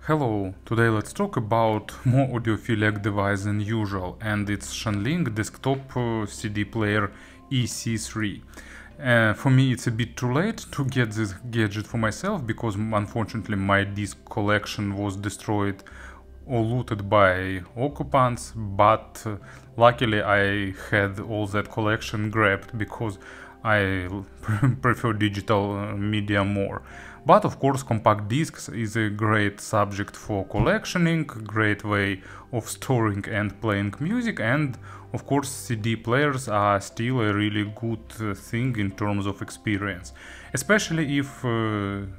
Hello, today let's talk about more audiophilic device than usual, and it's Shanling desktop CD player EC3. For me it's a bit too late to get this gadget for myself because unfortunately my disc collection was destroyed or looted by occupants, but luckily I had all that collection grabbed because I prefer digital media more. But of course compact discs is a great subject for collectioning, great way of storing and playing music, and of course CD players are still a really good thing in terms of experience. Especially if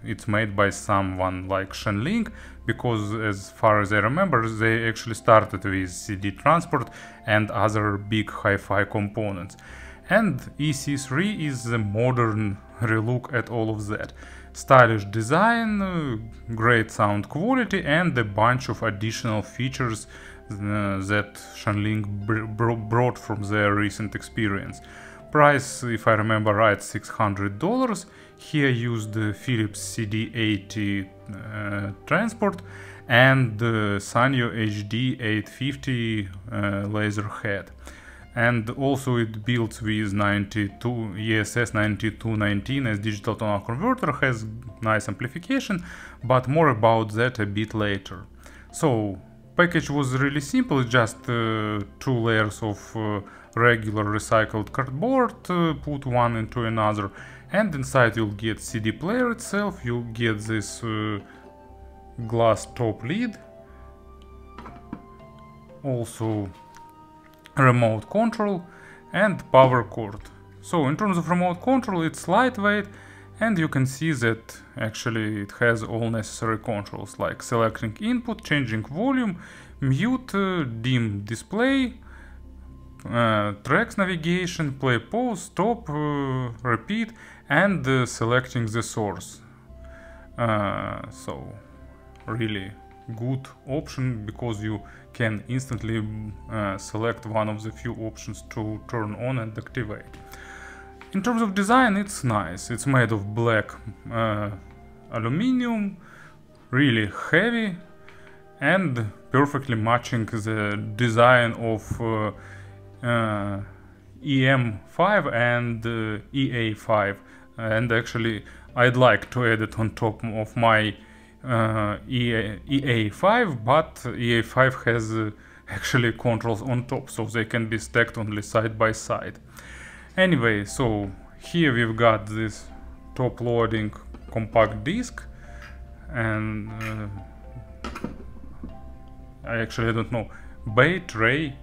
it's made by someone like Shanling, because as far as I remember they actually started with CD transport and other big hi-fi components. And EC3 is a modern relook at all of that. Stylish design, great sound quality, and a bunch of additional features that Shanling brought from their recent experience. Price, if I remember right, $600. Here used Philips CD80 transport and Sanyo HD 850 laser head. And also it builds with ESS 9219 as digital tonal converter, has nice amplification, but more about that a bit later. So package was really simple, just 2 layers of regular recycled cardboard, put one into another, and inside you'll get CD player itself, you'll get this glass top lid, also remote control and power cord. So in terms of remote control it's lightweight, and you can see that actually it has all necessary controls like selecting input, changing volume, mute, dim display, tracks navigation, play, pause, stop, repeat, and selecting the source. So really good option because you can instantly select one of the few options to turn on and activate. In terms of design it's nice, it's made of black aluminum, really heavy and perfectly matching the design of EM5 and EA5, and actually I'd like to add it on top of my EA5, but EA5 has actually controls on top, so they can be stacked only side by side. Anyway, so here we've got this top loading compact disc, and I don't know, bay tray.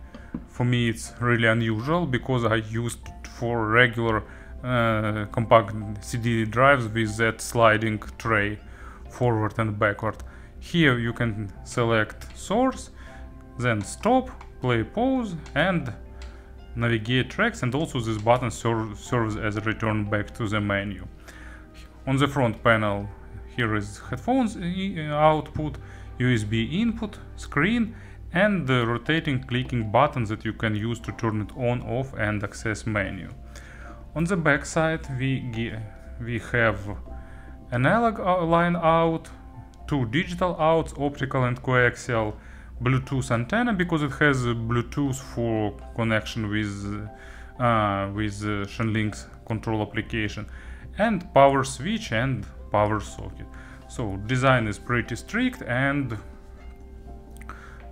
For me it's really unusual because I used for regular compact CD drives with that sliding tray forward and backward. Here you can select source, then stop, play, pause, and navigate tracks, and also this button serves as a return back to the menu. On the front panel here is headphones output, USB input, screen, and the rotating clicking buttons that you can use to turn it on, off, and access menu. On the back side we have analog line out, 2 digital outs, optical and coaxial, Bluetooth antenna because it has Bluetooth for connection with Shanling's control application, and power switch and power socket. So design is pretty strict and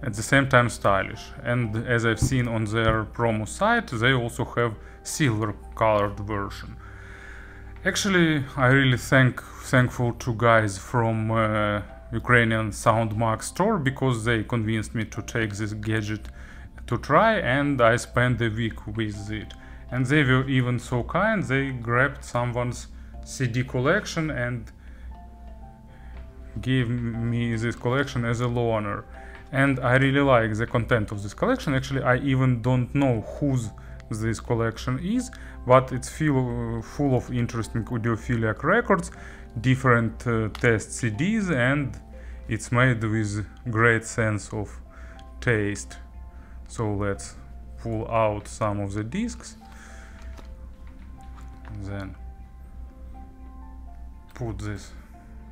at the same time stylish, and as I've seen on their promo site they also have silver colored version. Actually, I really thankful to guys from Ukrainian SoundMag store because they convinced me to take this gadget to try, and I spent a week with it. And they were even so kind, they grabbed someone's CD collection and gave me this collection as a loaner. And I really like the content of this collection. Actually, I even don't know whose this collection is, but it's full of interesting audiophilic records, different test CDs, and it's made with great sense of taste. So let's pull out some of the discs, then put this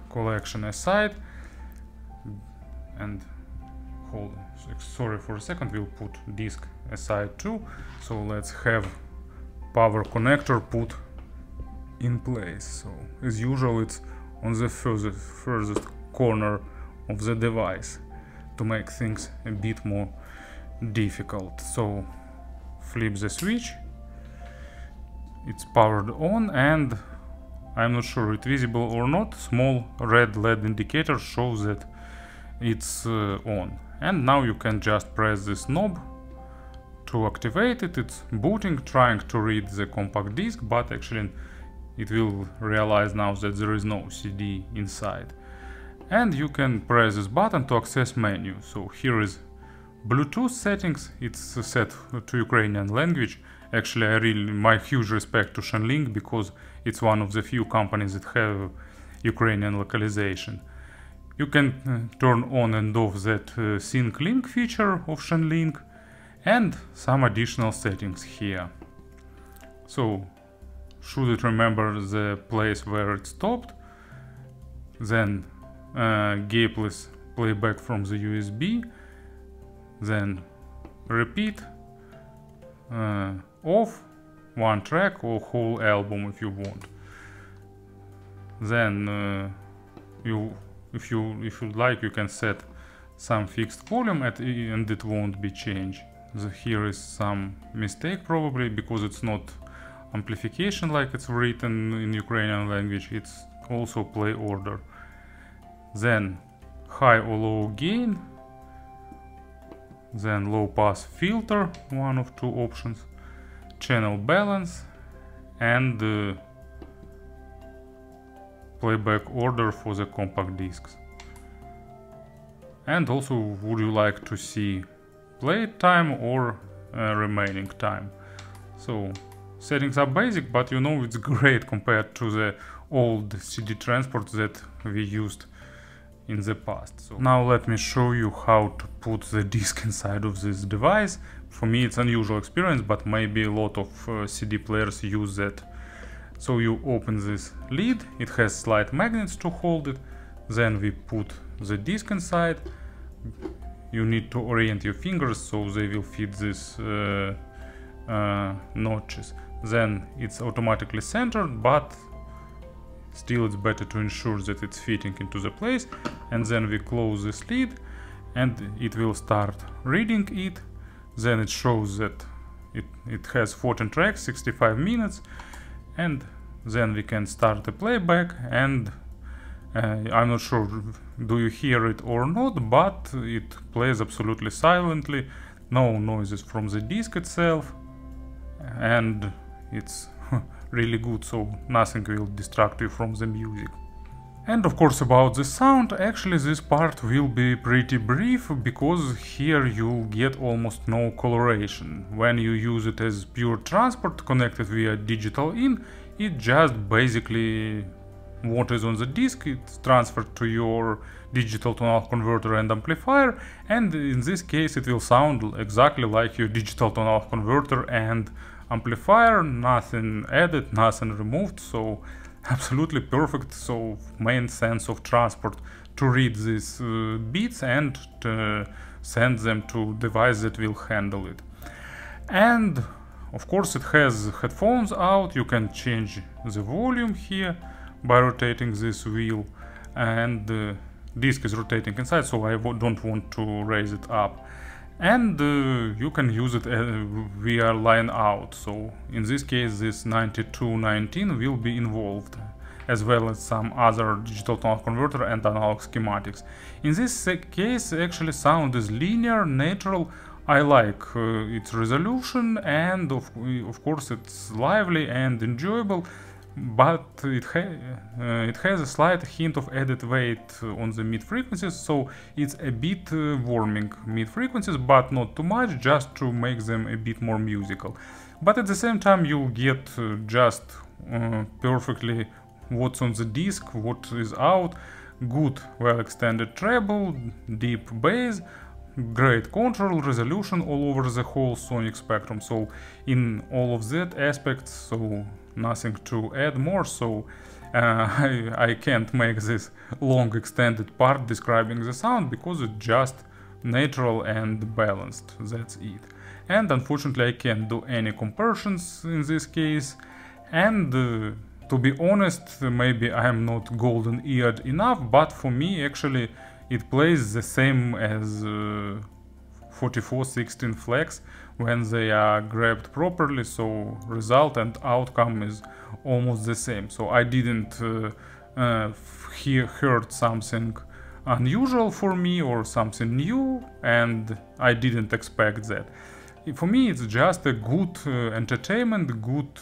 collection aside. and hold, sorry for a second, we'll put disk aside too. So let's have power connector put in place. So as usual, it's on the furthest corner of the device to make things a bit more difficult. So flip the switch, it's powered on, and I'm not sure it's visible or not, small red LED indicator shows that it's on. And now you can just press this knob to activate it. It's booting, trying to read the compact disc, but actually it will realize now that there is no CD inside. And you can press this button to access menu. So here is Bluetooth settings, it's set to Ukrainian language. Actually, my huge respect to Shanling, because it's one of the few companies that have Ukrainian localization. You can turn on and off that sync link feature of Shanling, and some additional settings here. So should it remember the place where it stopped, then gapeless playback from the USB, then repeat, off, one track or whole album if you want. Then if you like, you can set some fixed volume and it won't be changed. Here is some mistake probably, because it's not amplification like it's written in Ukrainian language, it's also play order. Then high or low gain, then low pass filter, one of two options, channel balance, and playback order for the compact discs. And also, would you like to see play time or remaining time? So settings are basic, but you know it's great compared to the old CD transport that we used in the past. So now let me show you how to put the disc inside of this device. For me it's unusual experience, but maybe a lot of CD players use that. So you open this lid, it has slide magnets to hold it, then we put the disc inside. You need to orient your fingers so they will fit these notches. Then it's automatically centered, but still it's better to ensure that it's fitting into the place. And then we close this lid and it will start reading it. Then it shows that it has 14 tracks, 65 minutes, and then we can start the playback. And I'm not sure do you hear it or not, but it plays absolutely silently, no noises from the disc itself, and it's really good, so nothing will distract you from the music. And of course, about the sound, actually this part will be pretty brief, because here you get almost no coloration. When you use it as pure transport connected via digital in, it just basically what is on the disc, it's transferred to your digital tonal converter and amplifier, and in this case it will sound exactly like your digital tonal converter and amplifier, nothing added, nothing removed, so absolutely perfect. So main sense of transport to read these beats and to send them to device that will handle it. And of course it has headphones out, you can change the volume here by rotating this wheel, and the disc is rotating inside, so I don't want to raise it up. And you can use it via line out, so in this case this 9219 will be involved, as well as some other digital tonal converter and analog schematics. In this case actually sound is linear, natural. I like its resolution, and of course it's lively and enjoyable, but it has a slight hint of added weight on the mid frequencies, so it's a bit warming mid frequencies, but not too much, just to make them a bit more musical. But at the same time you get just perfectly what's on the disc, what is out, good well extended treble, deep bass, great control, resolution all over the whole sonic spectrum. So in all of that aspects, so nothing to add more. So I can't make this long extended part describing the sound because it's just natural and balanced, that's it. And unfortunately I can't do any comparisons in this case, and to be honest, maybe I'm not golden eared enough, but for me actually it plays the same as 4416 flags when they are grabbed properly, so result and outcome is almost the same. So I didn't heard something unusual for me or something new, and I didn't expect that. For me it's just a good entertainment, good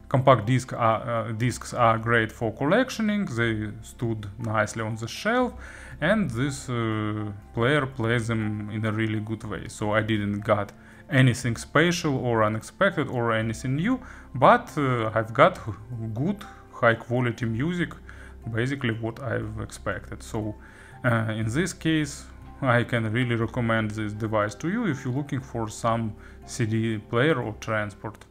compact discs are great for collectioning, they stood nicely on the shelf, and this player plays them in a really good way. So I didn't got anything special or unexpected or anything new, but I've got good high quality music, basically what I've expected. So in this case I can really recommend this device to you if you're looking for some CD player or transport.